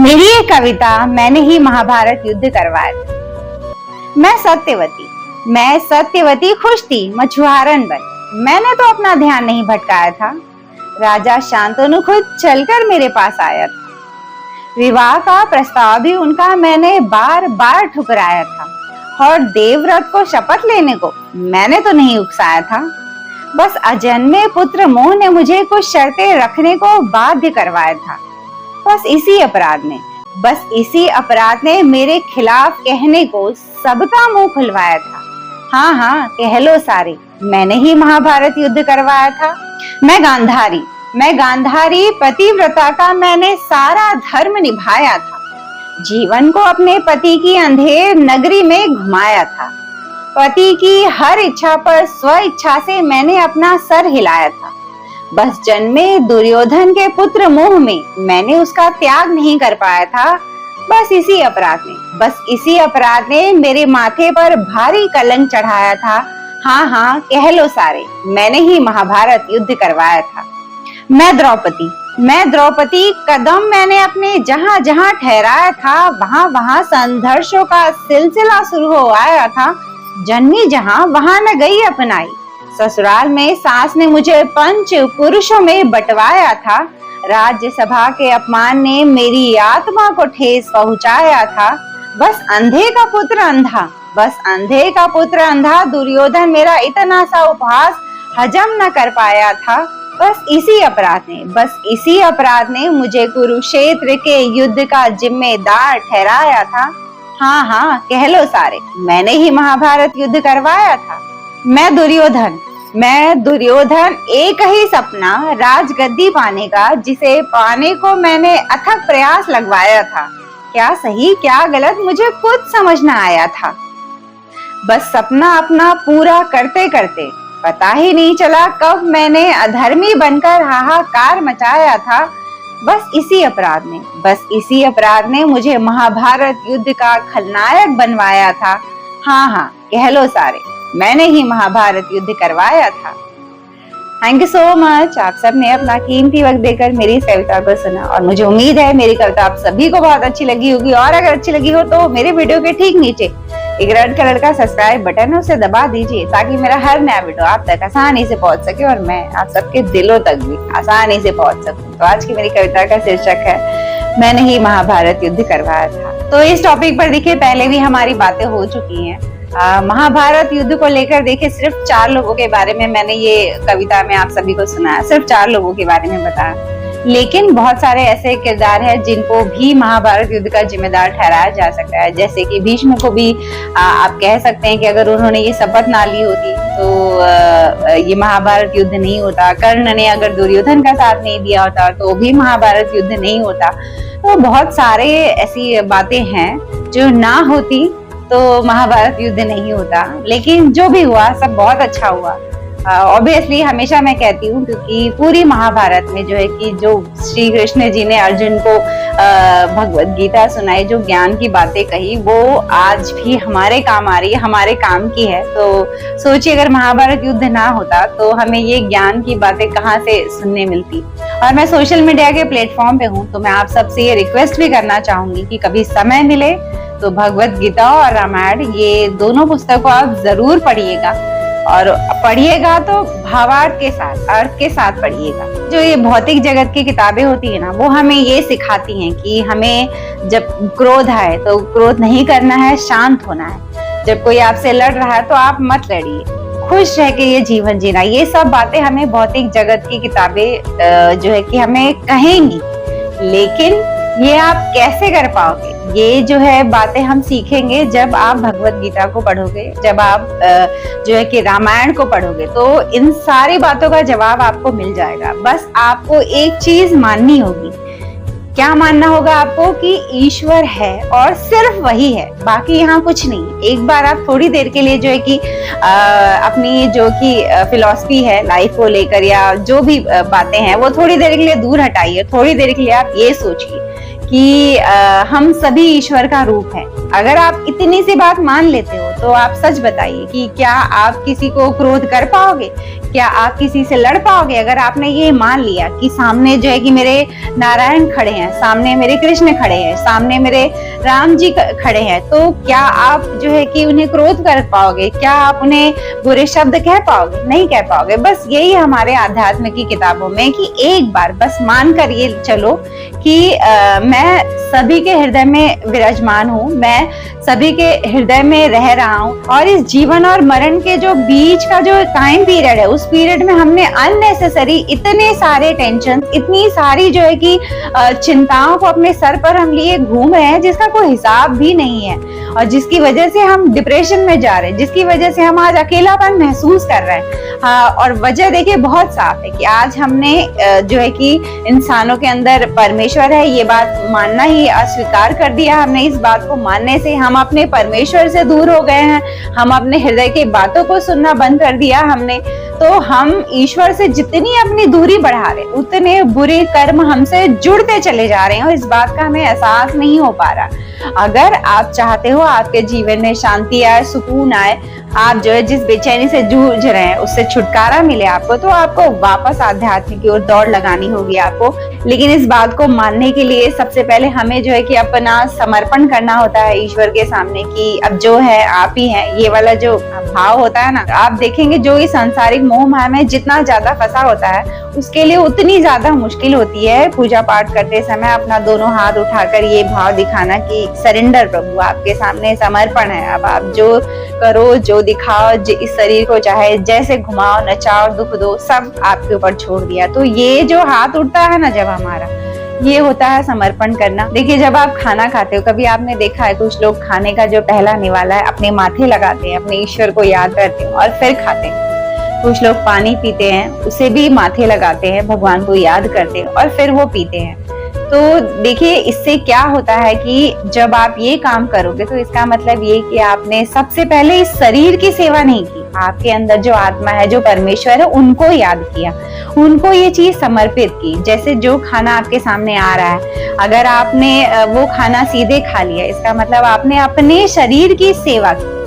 मेरी ये कविता मैंने ही महाभारत युद्ध करवाया था। मैं सत्यवती खुश थी मछुआरन बन। मैंने तो अपना ध्यान नहीं भटकाया था। राजा शांतनु खुद चलकर मेरे पास आया था। विवाह का प्रस्ताव भी उनका मैंने बार बार ठुकराया था, और देवव्रत को शपथ लेने को मैंने तो नहीं उकसाया था। बस अजन्मे पुत्र मोह ने मुझे कुछ शर्तें रखने को बाध्य करवाया था। बस इसी अपराध ने मेरे खिलाफ कहने को सबका मुंह खुलवाया था। हाँ, कह लो सारे, मैंने ही महाभारत युद्ध करवाया था। मैं गांधारी पतिव्रता का मैंने सारा धर्म निभाया था। जीवन को अपने पति की अंधेर नगरी में घुमाया था। पति की हर इच्छा पर स्व इच्छा से मैंने अपना सर हिलाया था। बस जन्मे दुर्योधन के पुत्र मोह में मैंने उसका त्याग नहीं कर पाया था। बस इसी अपराध ने मेरे माथे पर भारी कलंक चढ़ाया था। हाँ, कह लो सारे, मैंने ही महाभारत युद्ध करवाया था। मैं द्रौपदी कदम मैंने अपने जहां जहां ठहराया था, वहां संघर्षों का सिलसिला शुरू हो आया था। जन्मी जहां वहां न गई अपनाई। ससुराल में सास ने मुझे पंच पुरुषों में बंटवाया था। राज्यसभा के अपमान ने मेरी आत्मा को ठेस पहुंचाया था। बस अंधे का पुत्र अंधा दुर्योधन मेरा इतना सा उपहास हजम न कर पाया था। बस इसी अपराध ने मुझे कुरुक्षेत्र के युद्ध का जिम्मेदार ठहराया था। हाँ, कह लो सारे, मैंने ही महाभारत युद्ध करवाया था। मैं दुर्योधन एक ही सपना राजगद्दी पाने का, जिसे पाने को मैंने अथक प्रयास लगवाया था। क्या सही क्या गलत मुझे खुद समझ न आया था। बस सपना अपना पूरा करते करते पता ही नहीं चला कब मैंने अधर्मी बनकर हाहाकार मचाया था। बस इसी अपराध ने मुझे महाभारत युद्ध का खलनायक बनवाया था। हाँ, कह लो सारे, मैंने ही महाभारत युद्ध करवाया था। Thank you so much. आप सबने अपना कीमती वक्त देकर मेरी इस कविता को सुना, और मुझे उम्मीद है मेरी कविता आप सभी को बहुत अच्छी लगी होगी। और अगर अच्छी लगी हो तो मेरे वीडियो के ठीक नीचे एक रेड कलर का सब्सक्राइब बटन है, उसे दबा दीजिए, ताकि मेरा हर नया वीडियो आप तक आसानी से पहुंच सके और मैं आप सबके दिलों तक भी आसानी से पहुंच सकूं। तो आज की मेरी कविता का शीर्षक है, मैंने ही महाभारत युद्ध करवाया था। तो इस टॉपिक पर देखिए पहले भी हमारी बातें हो चुकी हैं। महाभारत युद्ध को लेकर देखिए सिर्फ 4 लोगों के बारे में मैंने ये कविता में आप सभी को सुनाया, सिर्फ 4 लोगों के बारे में बताया। लेकिन बहुत सारे ऐसे किरदार हैं जिनको भी महाभारत युद्ध का जिम्मेदार ठहराया जा सकता है। जैसे कि भीष्म को भी आप कह सकते हैं कि अगर उन्होंने ये शपथ ना ली होती तो ये महाभारत युद्ध नहीं होता। कर्ण ने अगर दुर्योधन का साथ नहीं दिया होता तो भी महाभारत युद्ध नहीं होता। तो बहुत सारे ऐसी बातें हैं जो ना होती तो महाभारत युद्ध नहीं होता। लेकिन जो भी हुआ सब बहुत अच्छा हुआ। ऑब्वियसली हमेशा मैं कहती हूँ, क्योंकि पूरी महाभारत में जो है कि जो श्री कृष्ण जी ने अर्जुन को भगवत गीता सुनाई, जो ज्ञान की बातें कही, वो आज भी हमारे काम आ रही है, हमारे काम की है। तो सोचिए अगर महाभारत युद्ध ना होता तो हमें ये ज्ञान की बातें कहाँ से सुनने मिलती। और मैं सोशल मीडिया के प्लेटफॉर्म पे हूँ, तो मैं आप सबसे ये रिक्वेस्ट भी करना चाहूंगी कि कभी समय मिले तो भगवत गीता और रामायण, ये दोनों पुस्तकों आप जरूर पढ़िएगा। और पढ़िएगा तो भावार्थ के साथ, अर्थ के साथ पढ़िएगा। जो ये भौतिक जगत की किताबें होती है ना, वो हमें ये सिखाती हैं कि हमें जब क्रोध आए तो क्रोध नहीं करना है, शांत होना है। जब कोई आपसे लड़ रहा है तो आप मत लड़िए, खुश रह के ये जीवन जीना। ये सब बातें हमें भौतिक जगत की किताबें जो है कि हमें कहेंगी। लेकिन ये आप कैसे कर पाओगे, ये जो है बातें हम सीखेंगे जब आप भगवत गीता को पढ़ोगे, जब आप जो है कि रामायण को पढ़ोगे, तो इन सारी बातों का जवाब आपको मिल जाएगा। बस आपको एक चीज माननी होगी। क्या मानना होगा आपको? कि ईश्वर है और सिर्फ वही है, बाकी यहाँ कुछ नहीं। एक बार आप थोड़ी देर के लिए जो है कि अपनी जो कि फिलॉसफी है लाइफ को लेकर या जो भी बातें हैं, वो थोड़ी देर के लिए दूर हटाइए। थोड़ी देर के लिए आप ये सोचिए कि हम सभी ईश्वर का रूप है। अगर आप इतनी सी बात मान लेते हो तो आप सच बताइए कि क्या आप किसी को क्रोध कर पाओगे? क्या आप किसी से लड़ पाओगे? अगर आपने ये मान लिया कि सामने जो है कि मेरे नारायण खड़े हैं, सामने मेरे कृष्ण खड़े हैं, सामने मेरे राम जी खड़े हैं, तो क्या आप जो है कि उन्हें क्रोध कर पाओगे? क्या आप उन्हें बुरे शब्द कह पाओगे? नहीं कह पाओगे। बस यही हमारे आध्यात्म की किताबों में कि एक बार बस मान कर ये चलो कि मैं सभी के हृदय में विराजमान हूँ, मैं सभी के हृदय में रह रहा हूँ, और इस जीवन और मरण के जो बीच का जो टाइम पीरियड है, उस पीरियड में हमने अननेसेसरी इतने सारे टेंशन, इतनी सारी जो है कि चिंताओं को अपने सर पर हम लिए घूम रहे हैं जिसका कोई हिसाब भी नहीं है, और जिसकी वजह से हम डिप्रेशन में जा रहे हैं, जिसकी वजह से हम आज अकेलापन महसूस कर रहे हैं। और वजह देखिए बहुत साफ है कि आज हमने जो है कि इंसानों के अंदर परमेश्वर है ये बात मानना ही अस्वीकार कर दिया। हमने इस बात को मानने से हम अपने परमेश्वर से दूर हो गए हैं, हम अपने हृदय की बातों को सुनना बंद कर दिया हमने। तो हम ईश्वर से जितनी अपनी दूरी बढ़ा रहे उतने बुरे कर्म हमसे जुड़ते चले जा रहे हैं, और इस बात का हमें एहसास नहीं हो पा रहा। अगर आप चाहते हो आपके जीवन में शांति आए, सुकून आए, आप जो है जिस बेचैनी से जूझ रहे हैं उससे छुटकारा मिले आपको, तो आपको वापस आध्यात्म की ओर दौड़ लगानी होगी आपको। लेकिन इस बात को मानने के लिए सबसे पहले हमें जो है कि अपना समर्पण करना होता है ईश्वर के सामने कि अब जो है आप ही हैं। ये वाला जो भाव होता है ना, आप देखेंगे जो इस सांसारिक मोह माया में जितना ज्यादा फंसा होता है उसके लिए उतनी ज्यादा मुश्किल होती है पूजा पाठ करते समय अपना दोनों हाथ उठाकर ये भाव दिखाना कि सरेंडर प्रभु आपके सामने समर्पण है। अब आप जो करो, जो दिखाओ, इस शरीर को चाहे जैसे घुमाओ, नचाओ, दुख दो, सब आपके ऊपर छोड़ दिया। तो ये जो हाथ उठता है ना जब हमारा, ये होता है समर्पण करना। देखिए जब आप खाना खाते हो, कभी आपने देखा है कुछ लोग खाने का जो पहला निवाला है अपने माथे लगाते हैं, अपने ईश्वर को याद करते हैं और फिर खाते हैं। कुछ लोग पानी पीते हैं, उसे भी माथे लगाते हैं, भगवान को याद करते हैं और फिर वो पीते हैं। तो देखिए इससे क्या होता है कि जब आप ये काम करोगे तो इसका मतलब ये कि आपने सबसे पहले इस शरीर की सेवा नहीं की, आपके अंदर जो आत्मा है, जो परमेश्वर है, उनको याद किया, उनको ये चीज समर्पित की। जैसे जो खाना आपके सामने आ रहा है, अगर आपने वो खाना सीधे खा लिया, इसका मतलब आपने अपने शरीर की सेवा की।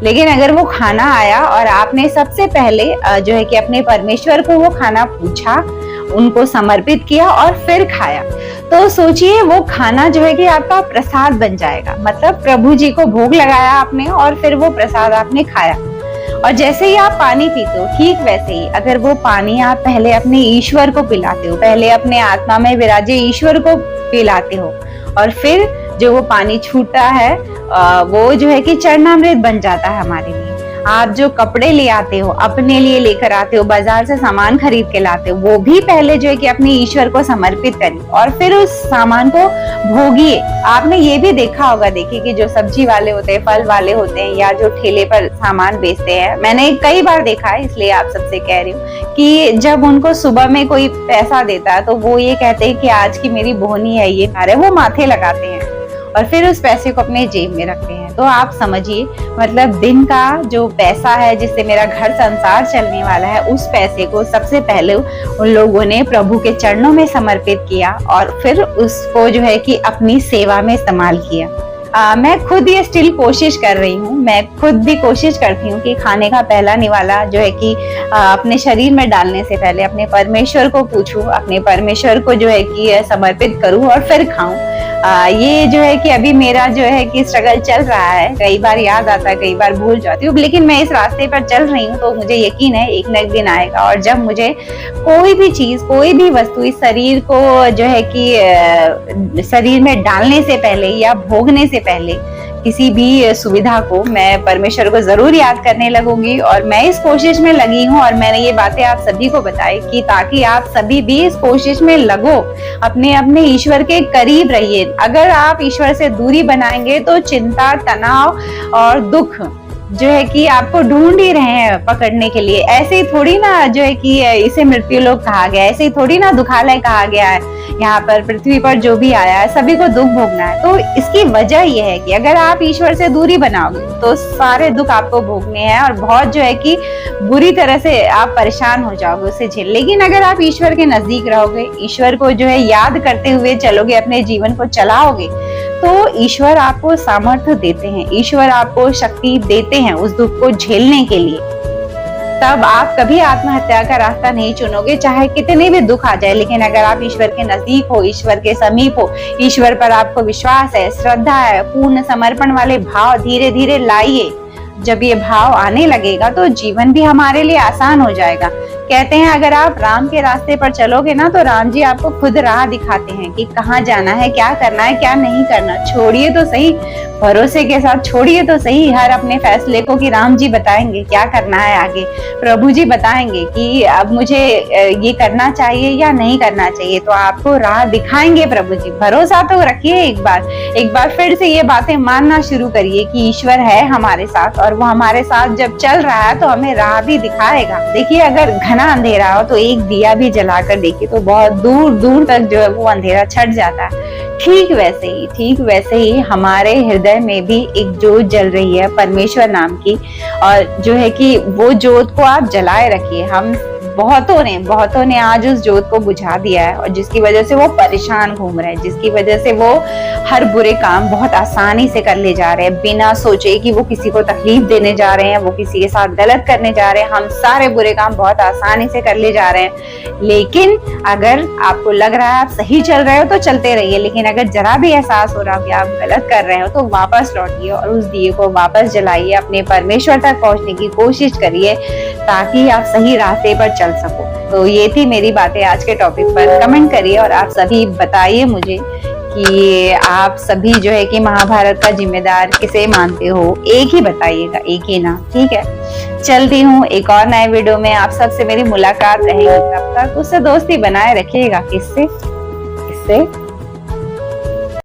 लेकिन अगर वो खाना आया और आपने सबसे पहले जो है कि अपने परमेश्वर को वो खाना पूछा, उनको समर्पित किया और फिर खाया, तो सोचिए वो खाना जो है कि आपका प्रसाद बन जाएगा। मतलब प्रभु जी को भोग लगाया आपने और फिर वो प्रसाद आपने खाया। और जैसे ही आप पानी पीते हो, ठीक वैसे ही अगर वो पानी आप पहले अपने ईश्वर को पिलाते हो, पहले अपने आत्मा में विराजे ईश्वर को पिलाते हो, और फिर जो वो पानी छूटता है वो जो है कि चरणामृत बन जाता है हमारे लिए। आप जो कपड़े ले आते हो, अपने लिए लेकर आते हो, बाजार से सामान खरीद के लाते हो, वो भी पहले जो है कि अपने ईश्वर को समर्पित करिए और फिर उस सामान को भोगिए। आपने ये भी देखा होगा, देखिए कि जो सब्जी वाले होते हैं, फल वाले होते हैं, या जो ठेले पर सामान बेचते हैं, मैंने कई बार देखा है, इसलिए आप सबसे कह रही हूँ कि जब उनको सुबह में कोई पैसा देता है तो वो ये कहते हैं कि आज की मेरी बोहनी है, ये अरे वो माथे लगाते हैं और फिर उस पैसे को अपने जेब में रखते हैं। तो आप समझिए, मतलब दिन का जो पैसा है जिससे मेरा घर संसार चलने वाला है, उस पैसे को सबसे पहले उन लोगों ने प्रभु के चरणों में समर्पित किया और फिर उसको जो है कि अपनी सेवा में इस्तेमाल किया। मैं खुद ये स्टिल कोशिश कर रही हूँ, मैं खुद भी कोशिश करती हूँ कि खाने का पहला निवाला जो है कि अपने शरीर में डालने से पहले अपने परमेश्वर को पूछूं, अपने परमेश्वर को जो है कि समर्पित करूं और फिर खाऊं। ये जो है कि अभी मेरा जो है कि स्ट्रगल चल रहा है, कई बार याद आता है, कई बार भूल जाती हूँ, लेकिन मैं इस रास्ते पर चल रही हूँ। तो मुझे यकीन है एक न एक दिन आएगा और जब मुझे कोई भी चीज, कोई भी वस्तु इस शरीर को जो है कि शरीर में डालने से पहले या भोगने से पहले किसी भी सुविधा को मैं परमेश्वर को जरूर याद करने लगूंगी। और मैं इस कोशिश में लगी हूँ और मैंने ये बातें आप सभी को बताई कि ताकि आप सभी भी इस कोशिश में लगो, अपने अपने ईश्वर के करीब रहिए। अगर आप ईश्वर से दूरी बनाएंगे तो चिंता, तनाव और दुख जो है कि आपको ढूंढ ही रहे हैं पकड़ने के लिए। ऐसे ही थोड़ी ना जो है कि इसे मृत्यु लोक कहा गया है, ऐसे ही थोड़ी ना दुखालय कहा गया है। यहाँ पर पृथ्वी पर जो भी आया है सभी को दुख भोगना है। तो इसकी वजह यह है कि अगर आप ईश्वर से दूरी बनाओगे तो सारे दुख आपको भोगने हैं और बहुत जो है कि बुरी तरह से आप परेशान हो जाओगे उसे झेल। लेकिन अगर आप ईश्वर के नजदीक रहोगे, ईश्वर को जो है याद करते हुए चलोगे, अपने जीवन को चलाओगे, तो ईश्वर आपको सामर्थ्य देते हैं, ईश्वर आपको शक्ति देते हैं उस दुख को झेलने के लिए। तब आप कभी आत्महत्या का रास्ता नहीं चुनोगे, चाहे कितने भी दुख आ जाए। लेकिन अगर आप ईश्वर के नजदीक हो, ईश्वर के समीप हो, ईश्वर पर आपको विश्वास है, श्रद्धा है, पूर्ण समर्पण वाले भाव धीरे धीरे लाइए। जब ये भाव आने लगेगा तो जीवन भी हमारे लिए आसान हो जाएगा। कहते हैं अगर आप राम के रास्ते पर चलोगे ना तो राम जी आपको खुद राह दिखाते हैं कि कहाँ जाना है, क्या करना है, क्या नहीं करना। छोड़िए तो सही, भरोसे के साथ छोड़िए तो सही हर अपने फैसले को कि राम जी बताएंगे क्या करना है आगे, प्रभु जी बताएंगे कि अब मुझे ये करना चाहिए या नहीं करना चाहिए। तो आपको राह दिखाएंगे प्रभु जी। भरोसा तो रखिए, एक बार फिर से ये बातें मानना शुरू करिए कि ईश्वर है हमारे साथ और वो हमारे साथ जब चल रहा है तो हमें राह भी दिखाएगा। देखिए अगर घना अंधेरा हो तो एक दिया भी जलाकर देखिए तो बहुत दूर दूर तक जो है वो अंधेरा छट जाता है। ठीक वैसे ही हमारे हृदय में भी एक जोत जल रही है परमेश्वर नाम की, और जो है कि वो जोत को आप जलाए रखिए। हम बहुतों ने आज उस जोत को बुझा दिया है और जिसकी वजह से वो परेशान घूम रहे हैं, जिसकी वजह से वो हर बुरे काम बहुत आसानी से कर ले जा रहे हैं बिना सोचे कि वो किसी को तकलीफ देने जा रहे हैं, वो किसी के साथ गलत करने जा रहे हैं। हम सारे बुरे काम बहुत आसानी से कर ले जा रहे हैं। लेकिन अगर आपको लग रहा है आप सही चल रहे हो तो चलते रहिए, लेकिन अगर जरा भी एहसास हो रहा हो कि आप गलत कर रहे हो तो वापस लौटिए और उस दिए को वापस जलाइए, अपने परमेश्वर तक पहुंचने की कोशिश करिए ताकि आप सही रास्ते पर चल सको। तो ये थी मेरी बातें आज के टॉपिक पर। कमेंट करिए और आप सभी बताइए मुझे कि आप सभी जो है कि महाभारत का जिम्मेदार किसे मानते हो। एक ही बताइएगा, एक ही ना, ठीक है। चलती हूँ एक और नए वीडियो में, आप सबसे मेरी मुलाकात रहेगी। तब तक उससे दोस्ती बनाए रखिएगा। किससे?